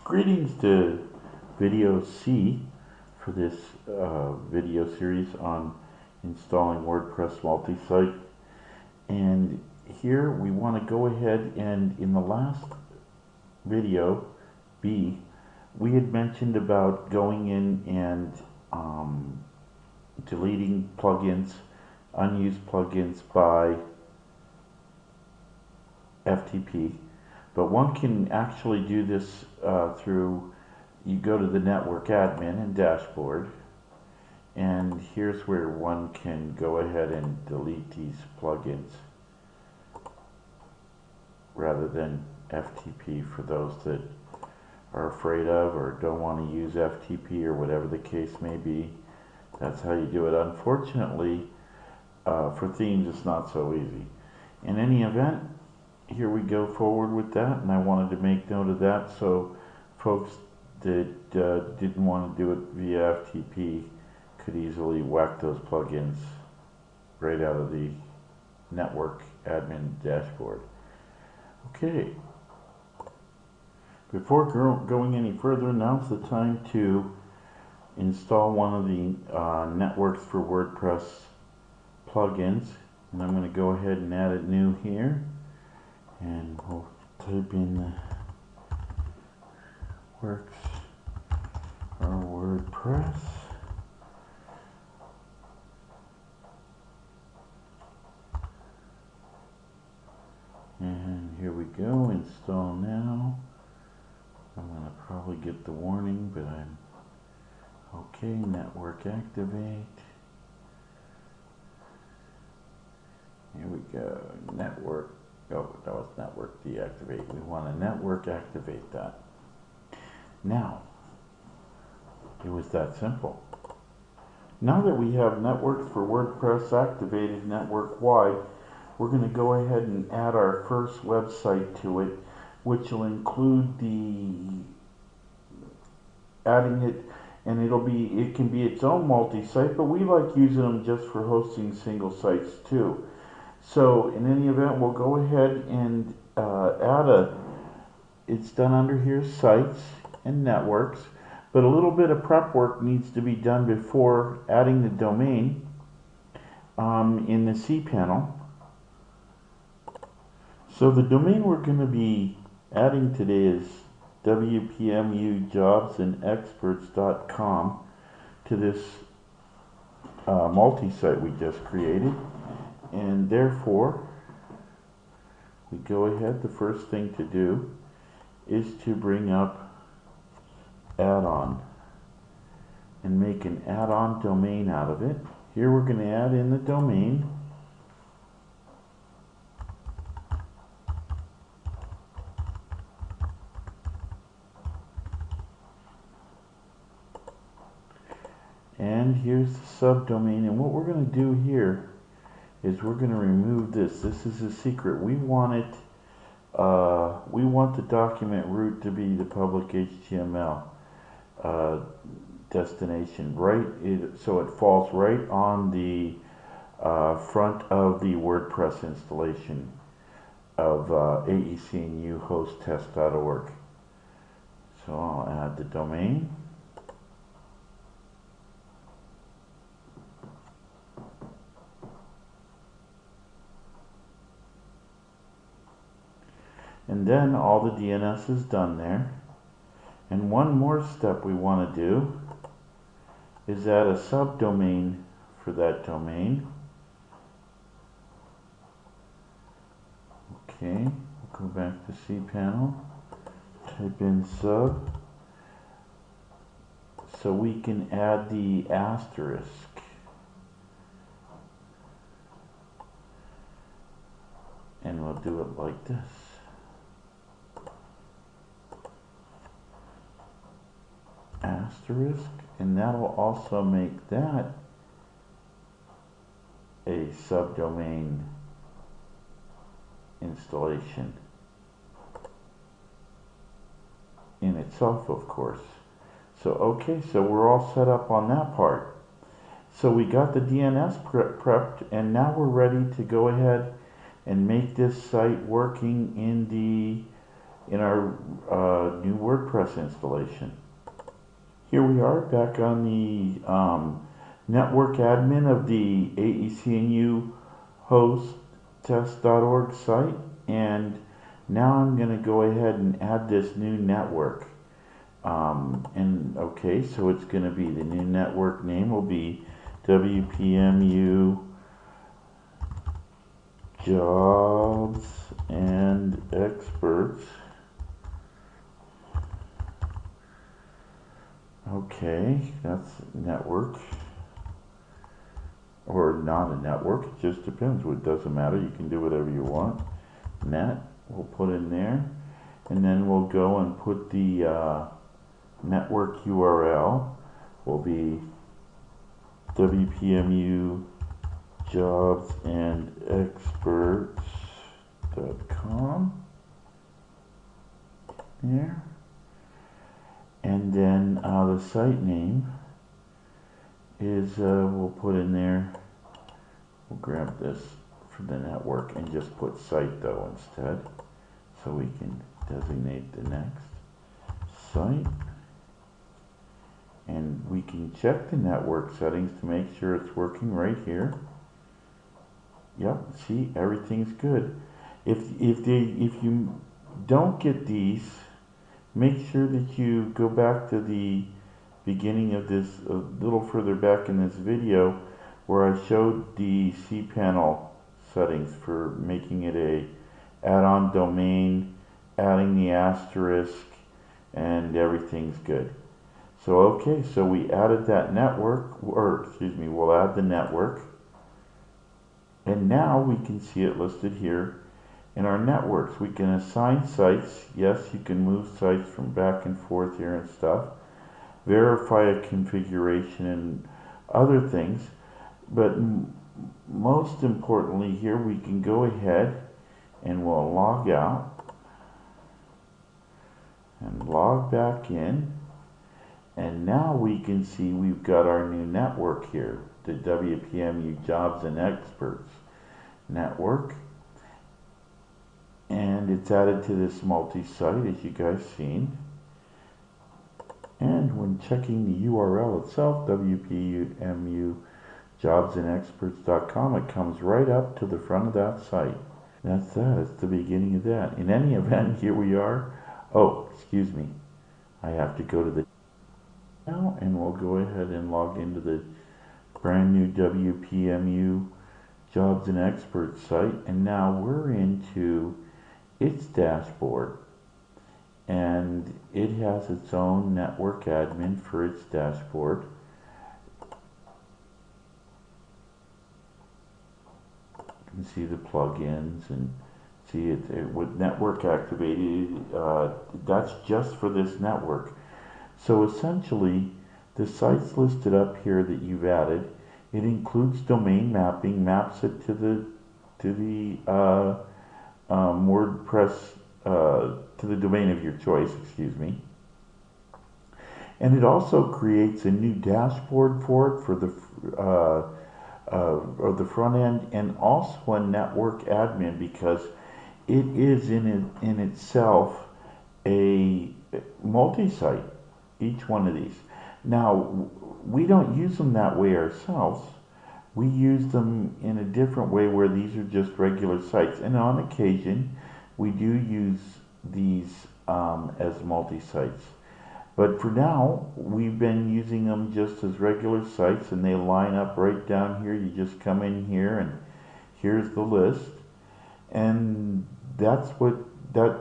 Greetings to video C for this video series on installing WordPress MultiSite. And here we want to go ahead and in the last video B, we had mentioned about going in and deleting plugins, unused plugins by FTP. But one can actually do this through, you go to the network admin and dashboard, and here's where one can go ahead and delete these plugins rather than FTP for those that are afraid of or don't want to use FTP or whatever the case may be. That's how you do it. Unfortunately, for themes it's not so easy. In any event, here we go forward with that, and I wanted to make note of that so folks that didn't want to do it via FTP could easily whack those plugins right out of the network admin dashboard. Okay, before going any further, now's the time to install one of the Networks for WordPress plugins, and I'm going to go ahead and add it new here. And we'll type in works or WordPress. And here we go, install now. I'm going to probably get the warning, but I'm okay. Network activate. Here we go, network. Oh, that was network deactivate. We want to network activate that. Now, it was that simple. Now that we have Networks for WordPress activated network-wide, we're going to go ahead and add our first website to it, which will include the adding it, and it can be its own multi-site, but we like using them just for hosting single sites too. So in any event, we'll go ahead and it's done under here, sites and networks, but a little bit of prep work needs to be done before adding the domain in the cPanel. So the domain we're going to be adding today is wpmujobsandexperts.com to this multi-site we just created. And therefore, we go ahead, the first thing to do is to bring up add-on and make an add-on domain out of it. Here we're going to add in the domain. And here's the subdomain, and what we're going to do here is we're going to remove this. This is a secret. We want it. We want the document root to be the public HTML destination, right? So it falls right on the front of the WordPress installation of AEC&U hosttest.org. So I'll add the domain. And then all the DNS is done there. And one more step we want to do is add a subdomain for that domain. Okay, we'll go back to cPanel, type in sub, so we can add the asterisk. And we'll do it like this. Asterisk, and that'll also make that a subdomain installation in itself, of course. So okay, so we're all set up on that part. So we got the DNS prepped, and now we're ready to go ahead and make this site working in the in our new WordPress installation. Here we are back on the network admin of the AECNU hosttest.org site, and now I'm going to go ahead and add this new network. And okay, so it's going to be, the new network name will be WPMU Jobs and Experts. Okay, that's network, or not a network, it just depends. It doesn't matter, you can do whatever you want. Net, we'll put in there, and then we'll go and put the network URL will be WPMU Jobs and Experts.com there. And then the site name is, we'll put in there, we'll grab this for the network and just put site though instead, so we can designate the next site. And we can check the network settings to make sure it's working right here. Yep, see, everything's good. If you don't get these, make sure that you go back to the beginning of this, a little further back in this video, where I showed the cPanel settings for making it a add-on domain, adding the asterisk, and everything's good. So okay, so we added that network, or excuse me, we'll add the network, and now we can see it listed here in our networks. We can assign sites. Yes, you can move sites from back and forth here and stuff. Verify a configuration and other things. But most importantly here, we can go ahead and we'll log out and log back in. And now we can see we've got our new network here, the WPMU Jobs and Experts network. And it's added to this multi-site, as you guys seen. And when checking the URL itself, WPMUJobsandExperts.com, it comes right up to the front of that site. That's that. It's the beginning of that. In any event, here we are. Oh, excuse me. I have to go to the now, and we'll go ahead and log into the brand new WPMU Jobs and Experts site. And now we're into its dashboard, and it has its own network admin for its dashboard. You can see the plugins and see it with network activated. That's just for this network. So essentially, the sites listed up here that you've added, it includes domain mapping, maps it to the WordPress, to the domain of your choice, excuse me. And it also creates a new dashboard for it for the or the front end, and also a network admin, because it is in itself a multi-site, each one of these. Now, we don't use them that way ourselves. We use them in a different way, where these are just regular sites. And on occasion, we do use these as multi-sites. But for now, we've been using them just as regular sites, and they line up right down here. You just come in here, and here's the list. And that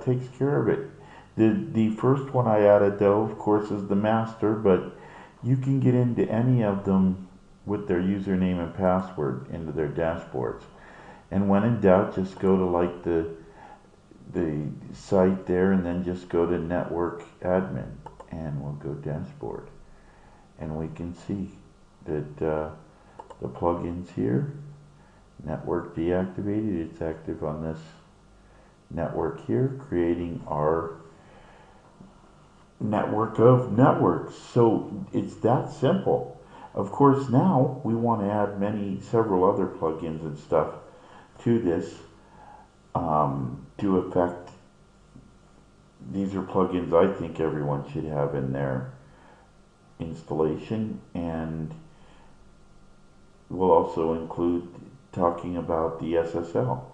takes care of it. The first one I added, though, of course, is the master, but you can get into any of them with their username and password into their dashboards. And when in doubt, just go to like the site there, and then just go to network admin, and we'll go dashboard. And we can see that the plugins here, network deactivated, it's active on this network here, creating our network of networks. So it's that simple. Of course, now we want to add several other plugins and stuff to this to affect these are plugins I think everyone should have in their installation, and we'll also include talking about the SSL.